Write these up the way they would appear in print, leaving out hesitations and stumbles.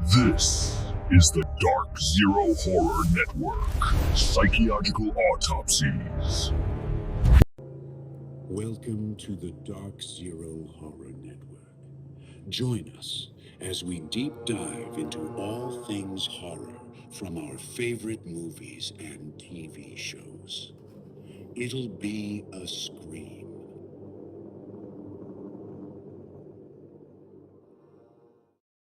This is the Dark Zero Horror Network. Psychological autopsies. Welcome to the Dark Zero Horror Network. Join us as we deep dive into all things horror from our favorite movies and TV shows. It'll be a scream.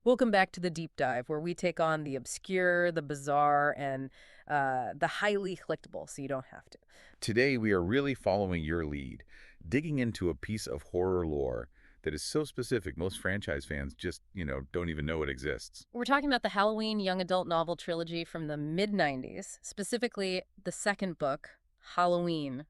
Welcome back to the Deep Dive, where we take on the obscure, the bizarre, and the highly collectible, so you don't have to. Today, we are really following your lead, digging into a piece of horror lore that is so specific most franchise fans just, don't even know it exists. We're talking about the Halloween young adult novel trilogy from the mid-90s, specifically the second book, Halloween,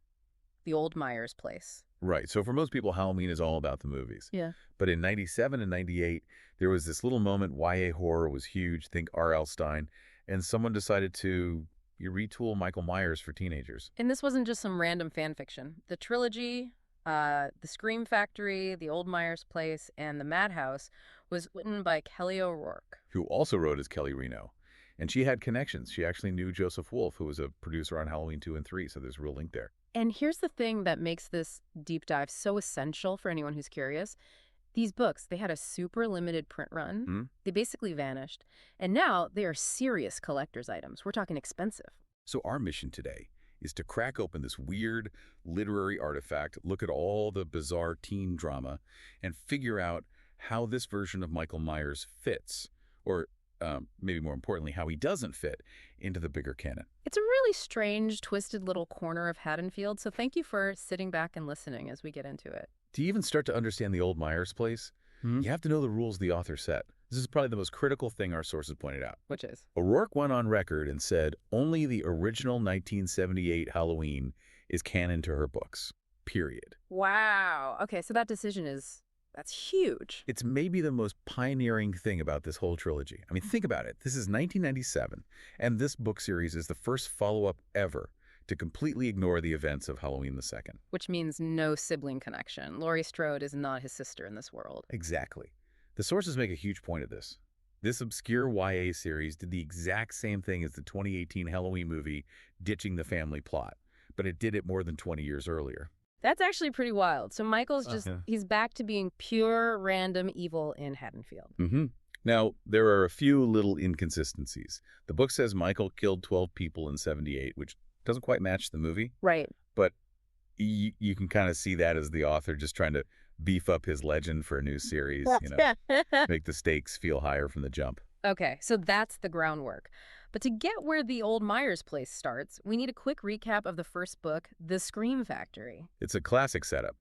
The Old Myers Place. Right, so for most people, Halloween is all about the movies. Yeah. But in 97 and 98, there was this little moment, YA horror was huge, think R.L. Stine, and someone decided to retool Michael Myers for teenagers. And this wasn't just some random fan fiction. The trilogy, The Scream Factory, The Old Myers Place, and The Madhouse was written by Kelly O'Rourke, Who also wrote as Kelly Reno. And she had connections. She actually knew Joseph Wolfe, who was a producer on Halloween 2 and 3, so there's a real link there. And here's the thing that makes this deep dive so essential for anyone who's curious. These books, they had a super limited print run. Mm-hmm. They basically vanished. And now they are serious collector's items. We're talking expensive. So our mission today is to crack open this weird literary artifact, look at all the bizarre teen drama, and figure out how this version of Michael Myers fits, or maybe more importantly, how he doesn't fit into the bigger canon. It's a really strange, twisted little corner of Haddonfield, so thank you for sitting back and listening as we get into it. To even start to understand the old Myers place, you have to know the rules the author set. This is probably the most critical thing our sources pointed out. Which is? O'Rourke went on record and said only the original 1978 Halloween is canon to her books, period. Wow. Okay, so that decision that's huge. It's maybe the most pioneering thing about this whole trilogy. I mean, think about it. This is 1997, and this book series is the first follow-up ever to completely ignore the events of Halloween the Second. Which means no sibling connection. Laurie Strode is not his sister in this world. Exactly. The sources make a huge point of this. This obscure YA series did the exact same thing as the 2018 Halloween movie, ditching the family plot, but it did it more than 20 years earlier. That's actually pretty wild. So Michael's he's back to being pure random evil in Haddonfield. Now, there are a few little inconsistencies. The book says Michael killed 12 people in 78, which doesn't quite match the movie. Right. But you can kind of see that as the author just trying to beef up his legend for a new series, make the stakes feel higher from the jump. Okay, so that's the groundwork. But to get where the old Myers place starts, we need a quick recap of the first book, The Scream Factory. It's a classic setup.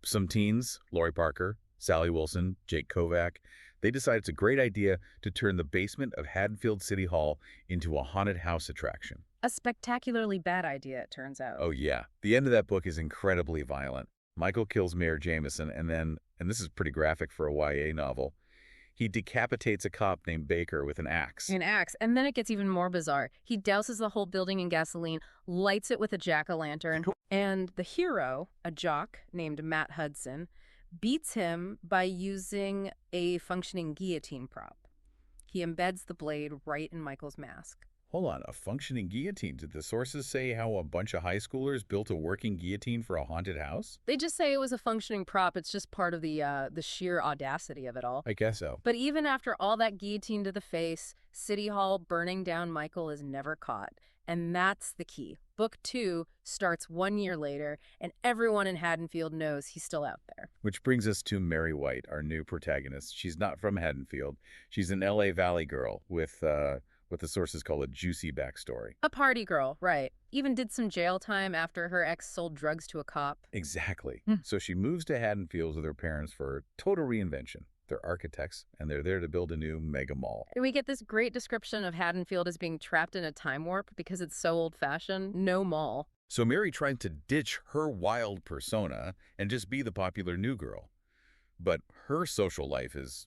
Some teens, Laurie Parker, Sally Wilson, Jake Kovac, they decide it's a great idea to turn the basement of Haddonfield City Hall into a haunted house attraction. A spectacularly bad idea, it turns out. Oh, yeah. The end of that book is incredibly violent. Michael kills Mayor Jameson, and then, and this is pretty graphic for a YA novel, he decapitates a cop named Baker with an axe. An axe. And then it gets even more bizarre. He douses the whole building in gasoline, lights it with a jack-o'-lantern, and the hero, a jock named Matt Hudson, beats him by using a functioning guillotine prop. He embeds the blade right in Michael's mask. Hold on, a functioning guillotine. Did the sources say how a bunch of high schoolers built a working guillotine for a haunted house? They just say it was a functioning prop. It's just part of the sheer audacity of it all. I guess so. But even after all that guillotine to the face, City Hall burning down Michael is never caught. And that's the key. Book 2 starts 1 year later, and everyone in Haddonfield knows he's still out there. Which brings us to Mary White, our new protagonist. She's not from Haddonfield. She's an LA Valley girl with what the sources call a juicy backstory. A party girl, right. Even did some jail time after her ex sold drugs to a cop. Exactly. So she moves to Haddonfield with her parents for a total reinvention. They're architects, and they're there to build a new mega mall. And we get this great description of Haddonfield as being trapped in a time warp because it's so old-fashioned. No mall. So Mary tries to ditch her wild persona and just be the popular new girl. But her social life is,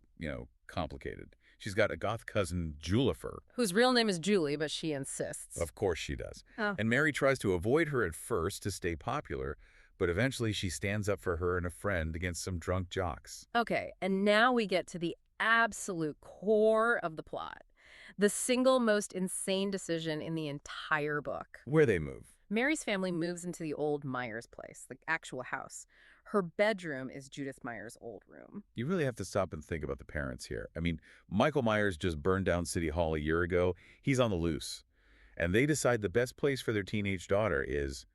complicated. She's got a goth cousin, Julifer. Whose real name is Julie, but she insists. Of course she does. Oh. And Mary tries to avoid her at first to stay popular, but eventually she stands up for her and a friend against some drunk jocks. Okay, and now we get to the absolute core of the plot. The single most insane decision in the entire book. Where they move. Mary's family moves into the old Myers place, the actual house. Her bedroom is Judith Myers' old room. You really have to stop and think about the parents here. I mean, Michael Myers just burned down City Hall a year ago. He's on the loose. And they decide the best place for their teenage daughter is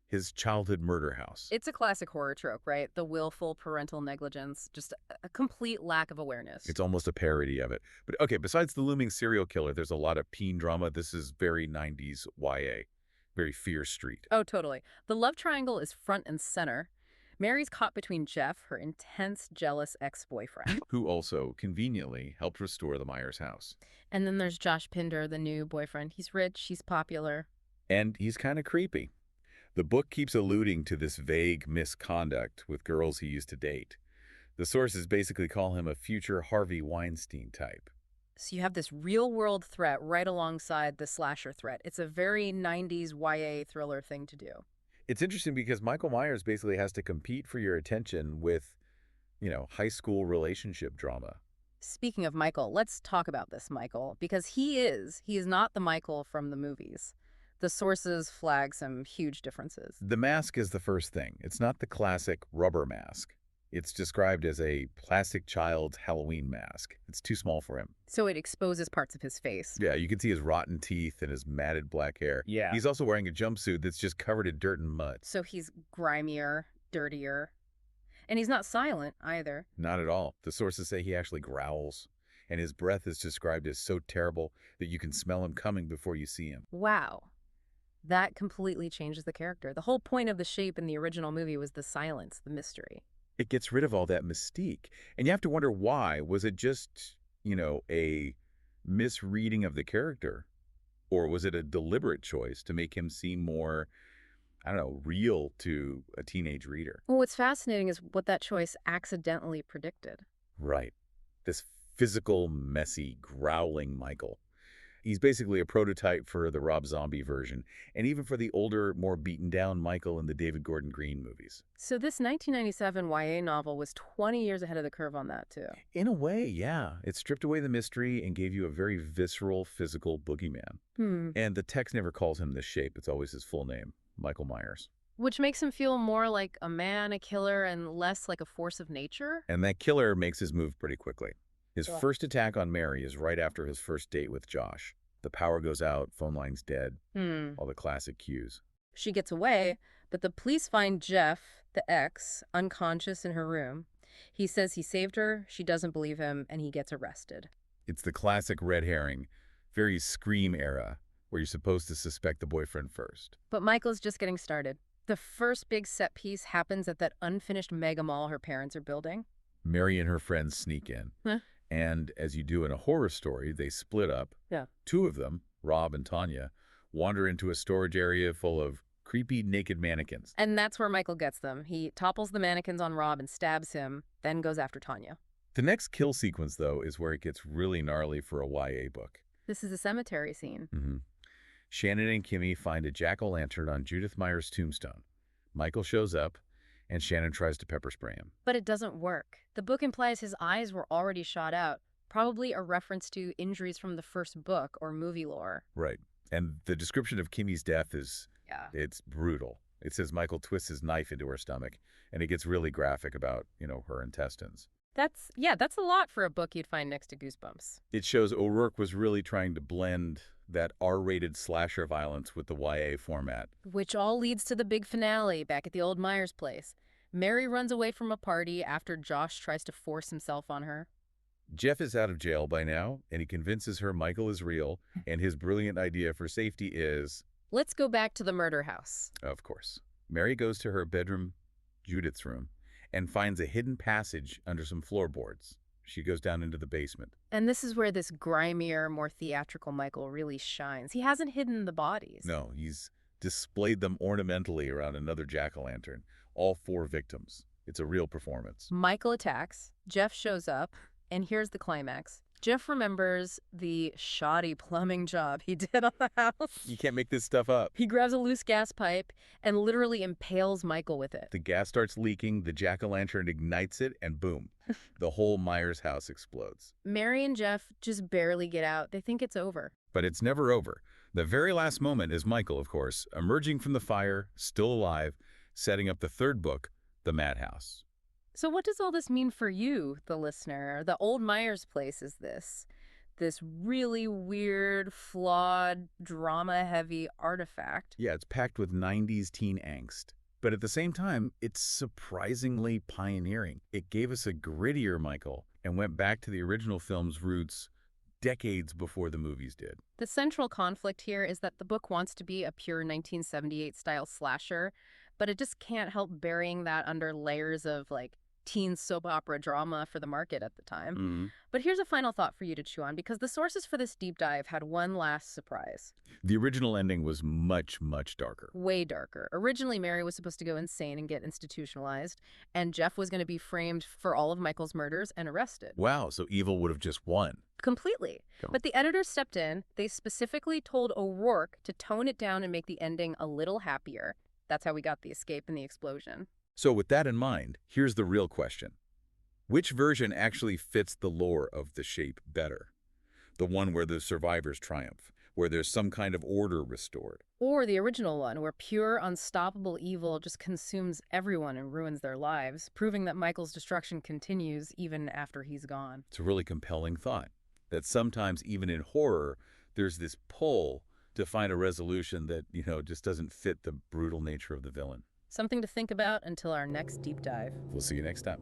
his childhood murder house. It's a classic horror trope, right? The willful parental negligence, just a complete lack of awareness. It's almost a parody of it. But okay, besides the looming serial killer, there's a lot of teen drama. This is very 90s YA, very Fear Street. Oh, totally. The love triangle is front and center. Mary's caught between Jeff, her intense, jealous ex-boyfriend. Who also, conveniently, helped restore the Myers house. And then there's Josh Pinder, the new boyfriend. He's rich, he's popular. And he's kind of creepy. The book keeps alluding to this vague misconduct with girls he used to date. The sources basically call him a future Harvey Weinstein type. So you have this real-world threat right alongside the slasher threat. It's a very 90s YA thriller thing to do. It's interesting because Michael Myers basically has to compete for your attention with, high school relationship drama. Speaking of Michael, let's talk about this Michael, because he is not the Michael from the movies. The sources flag some huge differences. The mask is the first thing. It's not the classic rubber mask. It's described as a plastic child's Halloween mask. It's too small for him. So it exposes parts of his face. Yeah, you can see his rotten teeth and his matted black hair. Yeah. He's also wearing a jumpsuit that's just covered in dirt and mud. So he's grimier, dirtier. And he's not silent either. Not at all. The sources say he actually growls. And his breath is described as so terrible that you can smell him coming before you see him. Wow. That completely changes the character. The whole point of the shape in the original movie was the silence, the mystery. It gets rid of all that mystique. And you have to wonder why. Was it just, a misreading of the character? Or was it a deliberate choice to make him seem more, real to a teenage reader? Well, what's fascinating is what that choice accidentally predicted. Right. This physical, messy, growling Michael. He's basically a prototype for the Rob Zombie version, and even for the older, more beaten-down Michael in the David Gordon Green movies. So this 1997 YA novel was 20 years ahead of the curve on that, too. In a way, yeah. It stripped away the mystery and gave you a very visceral, physical boogeyman. And the text never calls him this shape. It's always his full name, Michael Myers. Which makes him feel more like a man, a killer, and less like a force of nature. And that killer makes his move pretty quickly. His first attack on Mary is right after his first date with Josh. The power goes out, phone line's dead, all the classic cues. She gets away, but the police find Jeff, the ex, unconscious in her room. He says he saved her, she doesn't believe him, and he gets arrested. It's the classic red herring, very Scream era, where you're supposed to suspect the boyfriend first. But Michael's just getting started. The first big set piece happens at that unfinished mega mall her parents are building. Mary and her friends sneak in. And as you do in a horror story, they split up. Yeah. Two of them, Rob and Tanya, wander into a storage area full of creepy naked mannequins. And that's where Michael gets them. He topples the mannequins on Rob and stabs him, then goes after Tanya. The next kill sequence, though, is where it gets really gnarly for a YA book. This is a cemetery scene. Shannon and Kimmy find a jack-o'-lantern on Judith Myers' tombstone. Michael shows up, and Shannon tries to pepper spray him. But it doesn't work. The book implies his eyes were already shot out, probably a reference to injuries from the first book or movie lore. Right. And the description of Kimmy's death is, it's brutal. It says Michael twists his knife into her stomach, and it gets really graphic about, her intestines. That's a lot for a book you'd find next to Goosebumps. It shows O'Rourke was really trying to blend that R-rated slasher violence with the YA format. Which all leads to the big finale back at the old Myers place. Mary runs away from a party after Josh tries to force himself on her. Jeff is out of jail by now, and he convinces her Michael is real, and his brilliant idea for safety is... Let's go back to the murder house. Of course. Mary goes to her bedroom, Judith's room, and finds a hidden passage under some floorboards. She goes down into the basement. And this is where this grimier, more theatrical Michael really shines. He hasn't hidden the bodies. No, he's displayed them ornamentally around another jack-o'-lantern. All 4 victims. It's a real performance. Michael attacks, Jeff shows up, and here's the climax. Jeff remembers the shoddy plumbing job he did on the house. You can't make this stuff up. He grabs a loose gas pipe and literally impales Michael with it. The gas starts leaking, the jack-o'-lantern ignites it, and boom, the whole Myers house explodes. Mary and Jeff just barely get out. They think it's over. But it's never over. The very last moment is Michael, of course, emerging from the fire, still alive, setting up the third book, The Madhouse. So what does all this mean for you, the listener? The old Myers place is this really weird, flawed, drama-heavy artifact. Yeah, it's packed with 90s teen angst. But at the same time, it's surprisingly pioneering. It gave us a grittier Michael and went back to the original film's roots decades before the movies did. The central conflict here is that the book wants to be a pure 1978-style slasher, but it just can't help burying that under layers of, like, teen soap opera drama for the market at the time. But here's a final thought for you to chew on, because the sources for this deep dive had one last surprise. The original ending was much, much darker. Way darker. Originally, Mary was supposed to go insane and get institutionalized, and Jeff was going to be framed for all of Michael's murders and arrested. Wow, so evil would have just won. Completely. Cool. But the editors stepped in. They specifically told O'Rourke to tone it down and make the ending a little happier. That's how we got the escape and the explosion. So with that in mind, here's the real question. Which version actually fits the lore of The Shape better? The one where the survivors triumph, where there's some kind of order restored. Or the original one, where pure, unstoppable evil just consumes everyone and ruins their lives, proving that Michael's destruction continues even after he's gone. It's a really compelling thought, that sometimes even in horror, there's this pull to find a resolution that, just doesn't fit the brutal nature of the villain. Something to think about until our next deep dive. We'll see you next time.